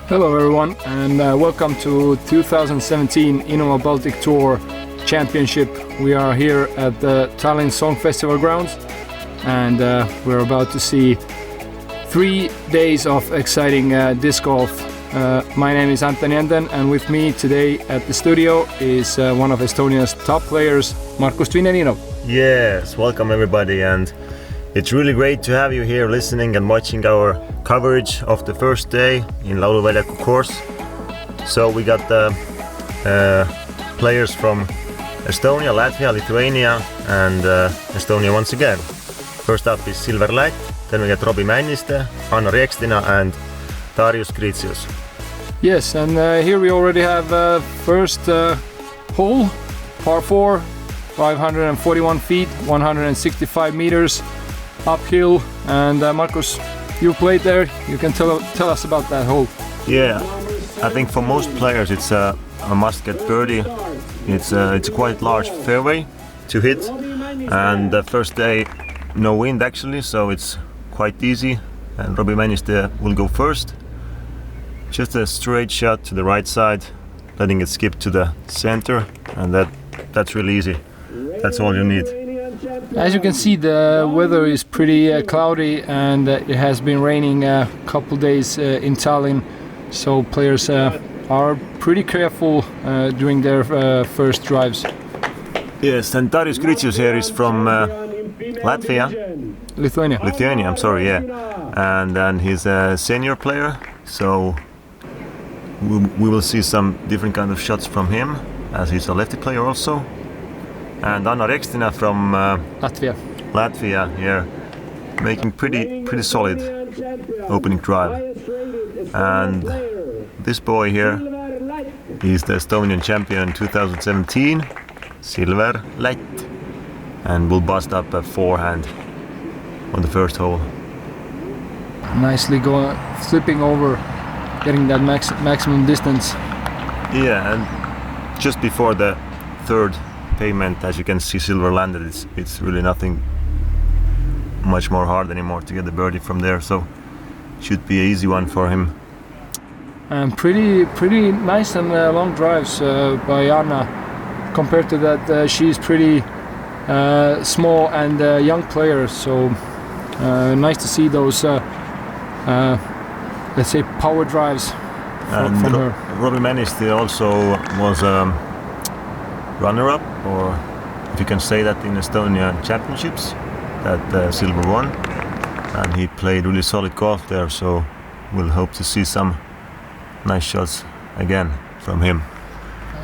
Hello everyone, and welcome to 2017 Innova Baltic Tour Championship. We are here at the Tallinn Song Festival grounds, and we're about to see 3 days of exciting disc golf. My name is Antoni Enden, and with me today at the studio is one of Estonia's top players, Markus Tvineninov. Yes, welcome everybody, and it's really great to have you here listening and watching our coverage of the first day in Lauluväljaku course. So we got the players from Estonia, Latvia, Lithuania and Estonia once again. First up is Silver Lätt, then we got Männiste, Riekstina and Gricius. Yes, and here we already have first hole, par 4, 541 feet, 165 meters uphill, and Markus, you played there. You can tell us about that hole. Yeah, I think for most players it's a must-get birdie. It's a quite large fairway to hit, and the first day no wind actually, so it's quite easy. And Männiste will go first. Just a straight shot to the right side, letting it skip to the center, and that's really easy. That's all you need. As you can see, the weather is pretty cloudy, and it has been raining a couple days in Tallinn, so players are pretty careful during their first drives. Yes, and Gricius here is from Latvia. Lithuania, I'm sorry, yeah. And then he's a senior player, so we will see some different kind of shots from him, as he's a lefty player also. And Riekstina from Latvia here, making pretty solid opening drive. And this boy here, he's the Estonian champion 2017, Silver Lätt, and will bust up a forehand on the first hole. Nicely flipping over, getting that maximum distance. Yeah, and just before the third pavement, as you can see, Silver landed. It's really nothing much more hard anymore to get the birdie from there, so should be an easy one for him. And pretty nice and long drives by Anna. Compared to that, she's pretty small and young player, so nice to see those let's say power drives from her. Männiste also was runner-up, or if you can say that, in Estonian championships that Silver won, and he played really solid golf there, so we'll hope to see some nice shots again from him.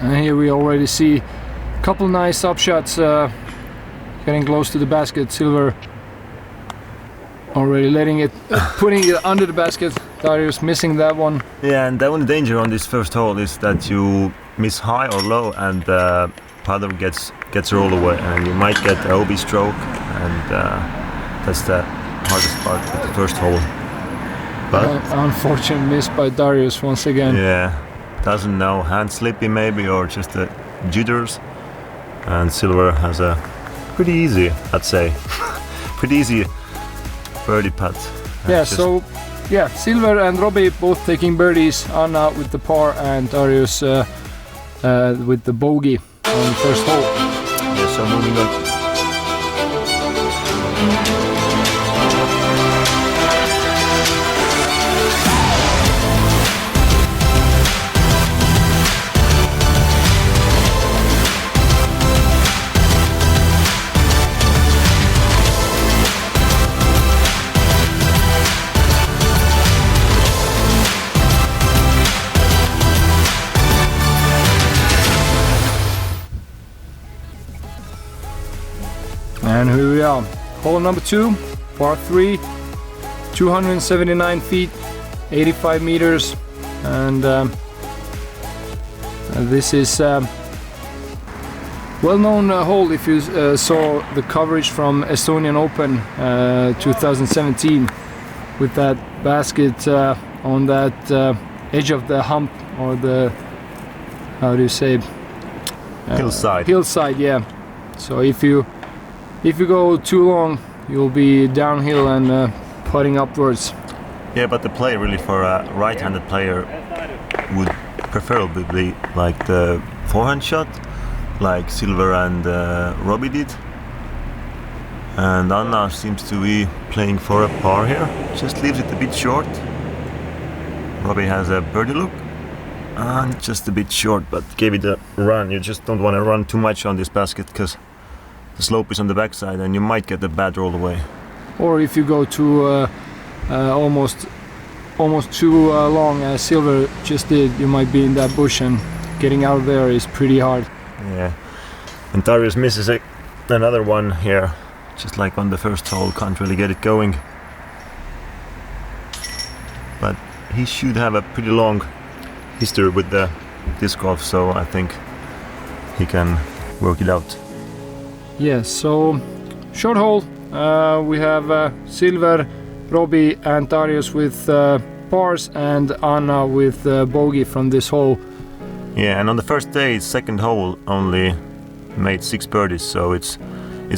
And here we already see a couple nice up shots getting close to the basket. Silver already putting it under the basket. Darius missing that one. Yeah, and the only danger on this first hole is that you miss high or low, and putter gets rolled away, and you might get an OB stroke, and that's the hardest part of the first hole. But unfortunate miss by Darius once again. Yeah, doesn't know, hand slippy maybe, or just the jitters. And Silver has a pretty easy, I'd say, pretty easy birdie putt. Yeah, so yeah, Silver and Robbie both taking birdies. Anna with the par and Darius with the bogey on the first hole. Yeah, so moving on. And here we are, hole number 2, par 3, 279 feet, 85 meters, and this is well-known hole if you saw the coverage from Estonian Open 2017 with that basket on that edge of the hump, or the, how do you say, hillside. Hillside, yeah. So if you go too long, you'll be downhill and putting upwards. Yeah, but the play really for a right-handed player would preferably be like the forehand shot, like Silver and Robbie did. And Anna seems to be playing for a par here. Just leaves it a bit short. Robbie has a birdie look. And just a bit short, but gave it a run. You just don't want to run too much on this basket because the slope is on the backside and you might get a bad roll away. Or if you go too almost too long, as Silver just did, you might be in that bush, and getting out of there is pretty hard. Yeah. And Darius misses another one here. Just like on the first hole, can't really get it going. But he should have a pretty long history with the disc golf, so I think he can work it out. Yeah, so short hole. We have Silver, Robbie and Darius with pars, and Anna with bogey from this hole. Yeah, and on the first day, second hole only made 6 birdies, so it's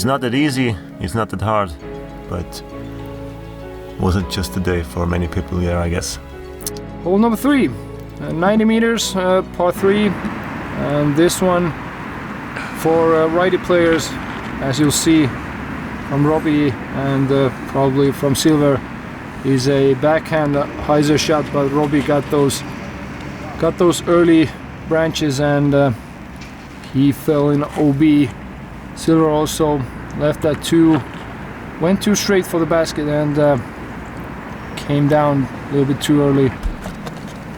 not that easy, it's not that hard, but wasn't just a day for many people here, I guess. Hole number 3, 90 meters, par 3, and this one for righty players, as you'll see from Robbie and probably from Silver, is a backhand hyzer shot, but Robbie got those early branches and he fell in OB. Silver also left at 2, went too straight for the basket and came down a little bit too early.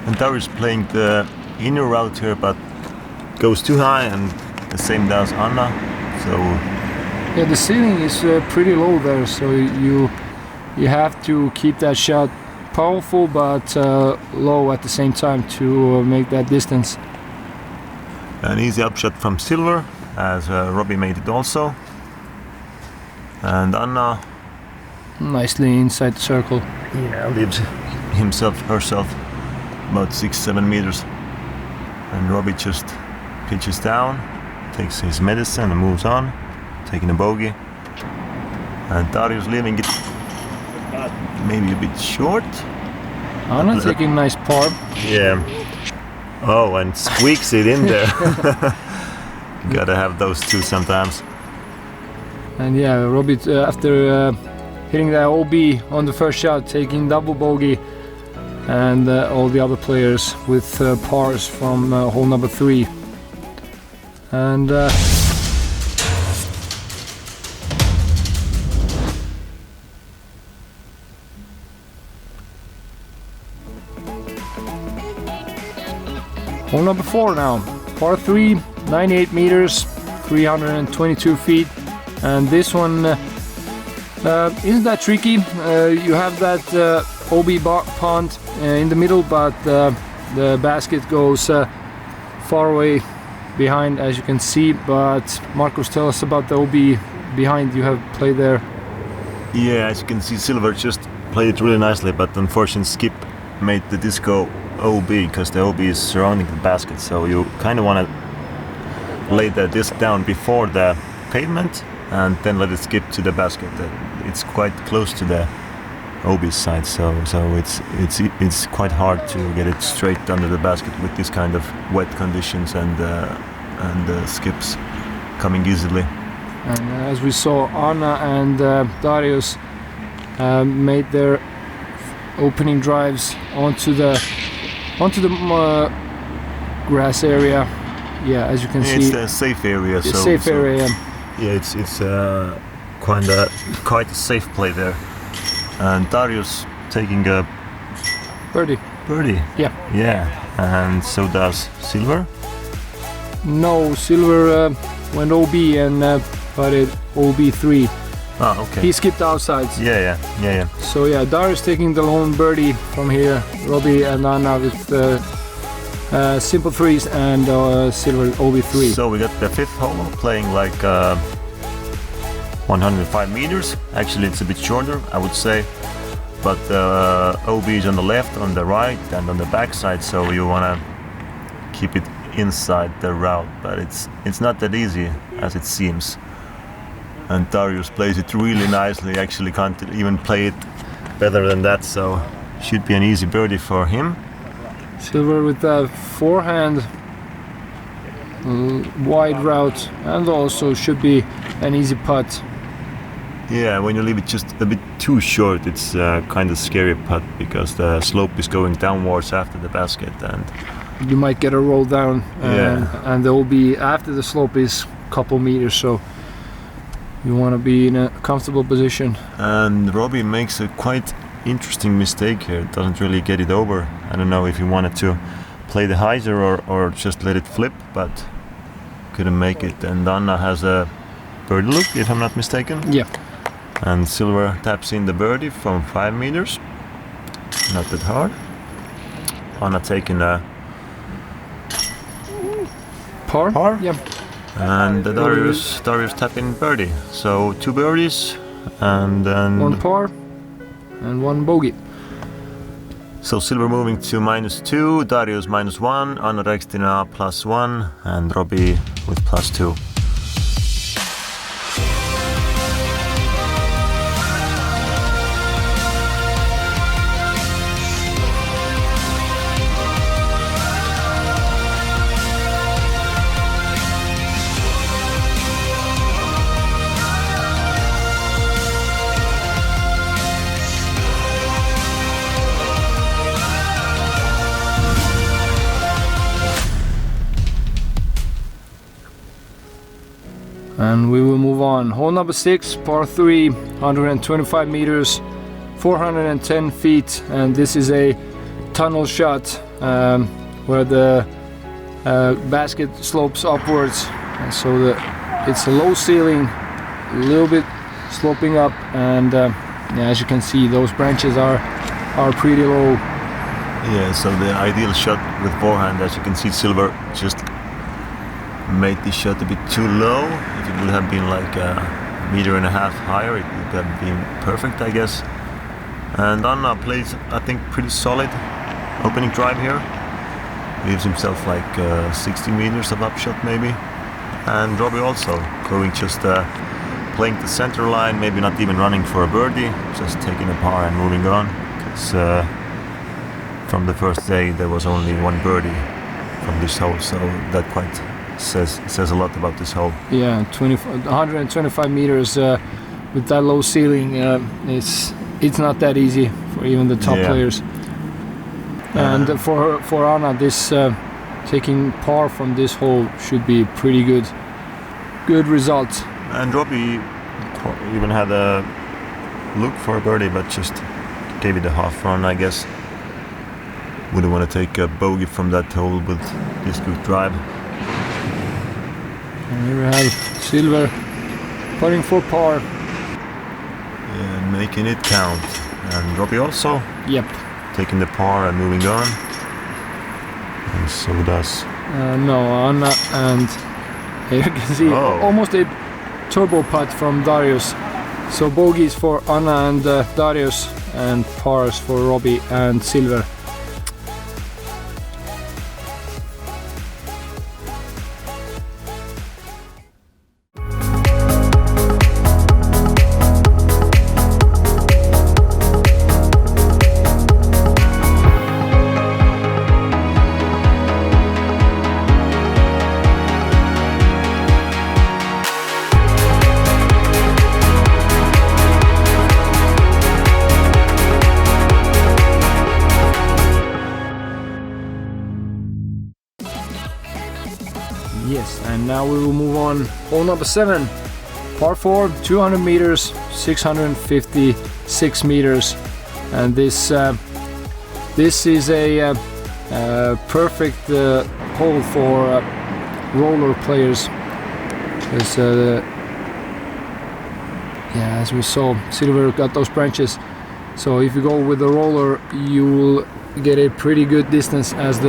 And Darius playing the inner route here, but goes too high, and the same does Anna. So yeah, the ceiling is pretty low there, so you have to keep that shot powerful but low at the same time to make that distance. An easy upshot from Silver, as Robbie made it also. And Anna nicely inside the circle. Yeah, leaves herself about 6-7 meters. And Robbie just pitches down, takes his medicine and moves on, taking a bogey. And Darius leaving it maybe a bit short. Anna taking a nice par. Yeah. Oh, and squeaks it in there. Gotta have those two sometimes. And yeah, Robbie after hitting that OB on the first shot, taking double bogey, and all the other players with pars from hole number 3. And hole number 4 now, par 3, 98 meters, 322 feet, and this one isn't that tricky. You have that OB pond in the middle, but the basket goes far away behind, as you can see. But Marcus, tell us about the OB behind. You have played there. Yeah, as you can see, Silver just played it really nicely, but unfortunately Skip made the disco OB because the OB is surrounding the basket, so you kind of want to lay the disc down before the pavement and then let it skip to the basket. It's quite close to the OB side, so it's quite hard to get it straight under the basket with this kind of wet conditions and skips coming easily. And as we saw, Anna and Darius made their opening drives onto the grass area. Yeah, as you can see, it's a safe area. It's safe area. Yeah, it's quite a safe play there. And Darius taking a birdie. Yeah. Yeah, and so does Silver. No, Silver went OB and putted OB3. Ah, okay. He skipped outsides. Yeah. So yeah, Darius taking the lone birdie from here. Robbie and Anna with simple threes, and Silver OB3. So we got the 5th hole playing like 105 meters. Actually, it's a bit shorter, I would say. but OB is on the left, on the right, and on the backside. So you wanna keep it inside the route, but it's not that easy as it seems. And Darius plays it really nicely. Actually, can't even play it better than that. So should be an easy birdie for him. Silver with the forehand, wide route, and also should be an easy putt. Yeah, when you leave it just a bit too short, it's kind of scary putt because the slope is going downwards after the basket, and you might get a roll down, and there will be after the slope is a couple meters, so you want to be in a comfortable position. And Robbie makes a quite interesting mistake here. Doesn't really get it over. I don't know if he wanted to play the hyzer or just let it flip, but couldn't make it. And Anna has a birdie look, if I'm not mistaken. Yeah. And Silver taps in the birdie from 5 meters. Not that hard. Anna taking a par. Yeah. And Darius tapping birdie. So 2 birdies and then 1 par and 1 bogey. So Silver moving to -2, Darius -1, Anna Riekstina +1, and Robbie with +2. And we will move on. Hole number 6, par 3, 125 meters, 410 feet, and this is a tunnel shot where the basket slopes upwards, and so it's a low ceiling, a little bit sloping up, and yeah, as you can see, those branches are pretty low. Yeah, so the ideal shot with forehand, as you can see, Silver just made the shot a bit too low. If it would have been like a meter and a half higher, it would have been perfect, I guess. And Anna plays, I think, pretty solid opening drive here. Leaves himself like 60 meters of upshot maybe. And Robbie also going just playing the center line, maybe not even running for a birdie, just taking a par and moving on. Because from the first day there was only 1 birdie from this hole, so that quite says a lot about this hole. Yeah, 125 meters with that low ceiling, it's not that easy for even the top players. And for Anna, this taking par from this hole should be pretty good result. And Robbie even had a look for a birdie, but just gave it a half run, I guess. Wouldn't want to take a bogey from that hole with this good drive. And here we have Silver putting for par. And making it count. And Robbie also. Yep. Taking the par and moving on. And so does... no, Anna, and here you can see almost a turbo putt from Darius. So bogeys for Anna and Darius, and pars for Robbie and Silver. Yes, and now we will move on. Hole number 7, par 4, 200 meters, 656 meters, and this is a perfect hole for roller players. Because yeah, as we saw, Silver got those branches. So if you go with the roller, you will get a pretty good distance as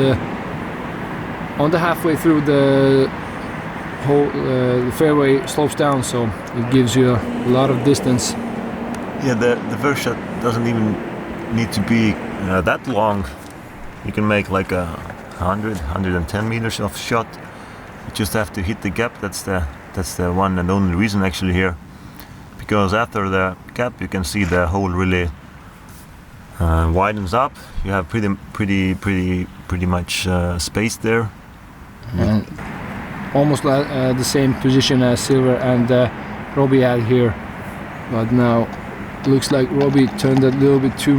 on the halfway through the whole the fairway slopes down, so it gives you a lot of distance. Yeah, the first shot doesn't even need to be that long. You can make like 110 meters of shot. You just have to hit the gap. That's the one and only reason actually here, because after the gap you can see the hole really widens up. You have pretty much space there. And almost the same position as Silver and Robbie had here, but now it looks like Robbie turned a little bit too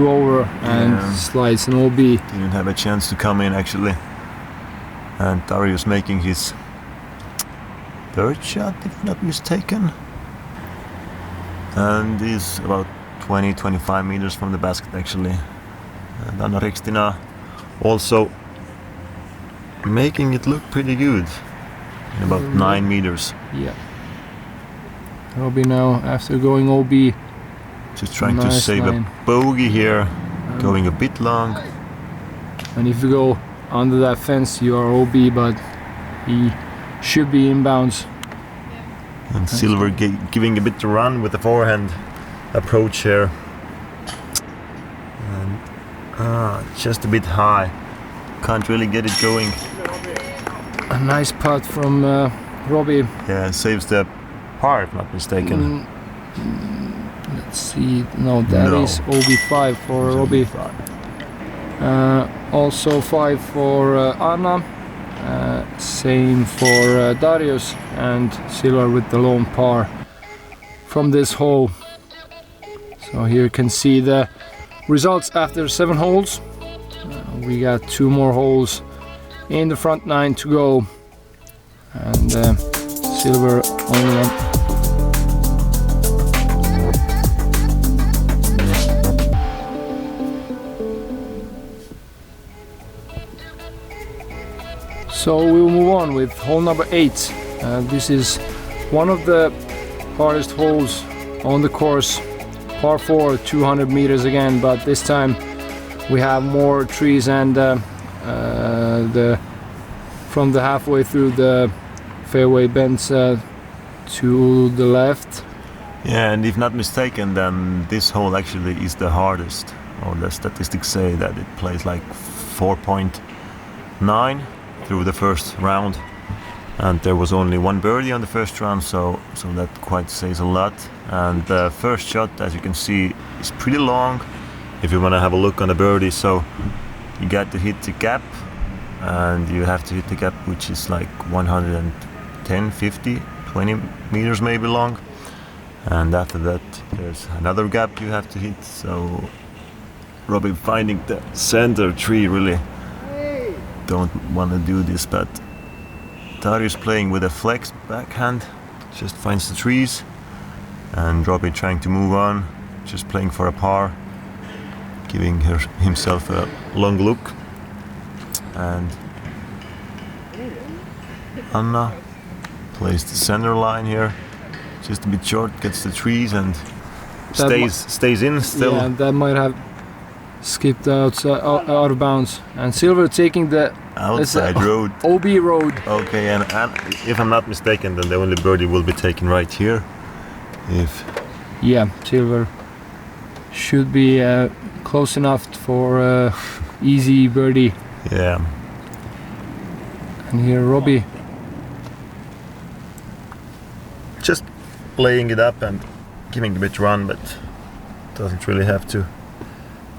over and slides an OB. Didn't have a chance to come in actually. And Darius making his third shot, if not mistaken. And he's about 20-25 meters from the basket actually. And Riekstina also making it look pretty good. In about 9 meters. Yeah. Robbie now, after going OB, just trying to save a bogey here, going a bit long. And if you go under that fence, you are OB, but he should be inbounds. And Silver giving a bit to run with the forehand approach here. And just a bit high. Can't really get it going. A nice putt from Robbie. Yeah, saves the par, if not mistaken. Let's see. No, that is OB5 for Robbie. Also 5 for Anna. Same for Darius, and Silver with the lone par from this hole. So here you can see the results after 7 holes. We got 2 more holes in the front 9 to go, and Silver only on. So we'll move on with hole number 8. This is one of the hardest holes on the course. Par 4, 200 meters again, but this time we have more trees and from the halfway through the fairway bends to the left. Yeah, and if not mistaken, then this hole actually is the hardest. Or the statistics say that it plays like 4.9 through the first round, and there was only 1 birdie on the first round, so that quite says a lot. And the first shot, as you can see, is pretty long if you want to have a look on the birdie. So you got to hit the gap, and you have to hit the gap which is like 110, 50, 20 meters maybe long, and after that there's another gap you have to hit. So Robbie finding the center tree, really don't want to do this, but Darius playing with a flex backhand, just finds the trees, and Robbie trying to move on, just playing for a par, giving himself a long look. And Anna plays the center line here, just a bit short, gets the trees and stays in still. Yeah, that might have skipped out of bounds. And Silver taking the outside road. OB road. Okay, and if I'm not mistaken, then the only birdie will be taken right here. Yeah, Silver should be close enough for easy birdie. Yeah. And here Robbie just laying it up and giving a bit run, but doesn't really have to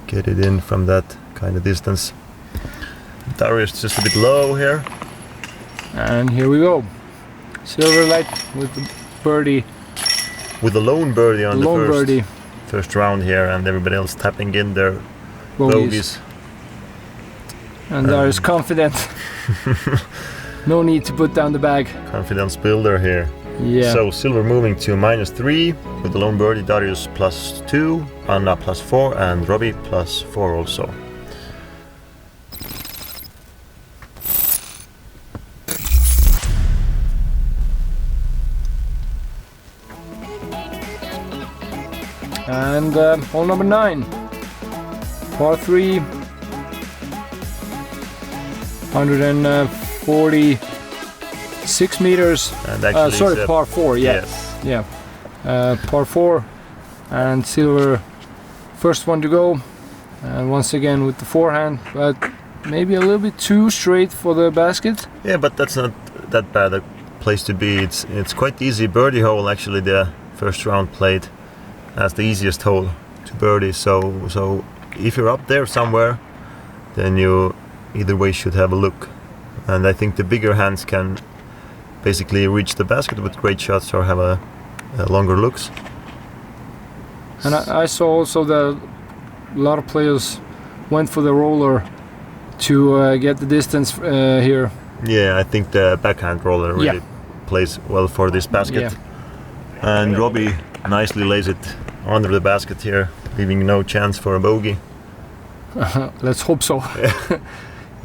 get it in from that kind of distance. Darius just a bit low here. And here we go. Silver Lätt with the birdie. With a lone birdie on the first round here, and everybody else tapping in their bogeys. And Darius confident. No need to put down the bag. Confidence builder here. Yeah. So Silver moving to -3 with the lone birdie. Darius +2, Anna +4, and Robbie +4 also. And hole number 9, par 3, 146 meters. And actually sorry, par 4. Yeah. Yes. Yeah. Par 4, and Silver First one to go, and once again with the forehand, but maybe a little bit too straight for the basket. Yeah, but that's not that bad a place to be. It's quite easy birdie hole actually. The first round played as the easiest hole to birdie. So if you're up there somewhere, then you either way should have a look. And I think the bigger hands can basically reach the basket with great shots or have a longer looks. And I saw also that a lot of players went for the roller to get the distance here. Yeah, I think the backhand roller really plays well for this basket. Yeah. And Robbie nicely lays it under the basket here, leaving no chance for a bogey. Let's hope so.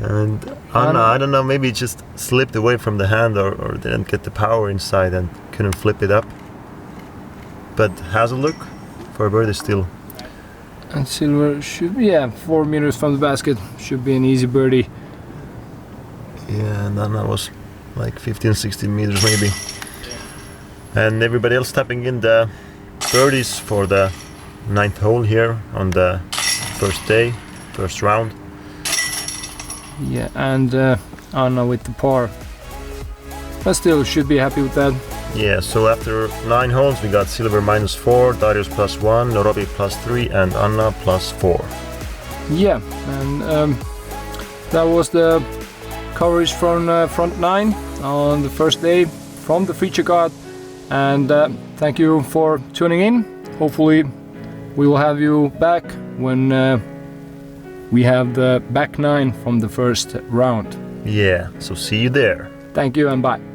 And Anna, I don't know, maybe it just slipped away from the hand or didn't get the power inside and couldn't flip it up. But has a look for a birdie still. And Silver should be 4 meters from the basket. Should be an easy birdie. Yeah, and Anna was like 15-16 meters maybe. And everybody else tapping in the birdies for the 9th hole here on the first day, first round. Yeah, and Anna with the par. But still should be happy with that. Yeah, so after 9 holes we got Silver -4, Darius +1, Robbie +3 and Anna +4. Yeah, and that was the coverage from front 9 on the first day from the feature card. And thank you for tuning in. Hopefully we will have you back when we have the back 9 from the first round. Yeah, so see you there. Thank you and bye.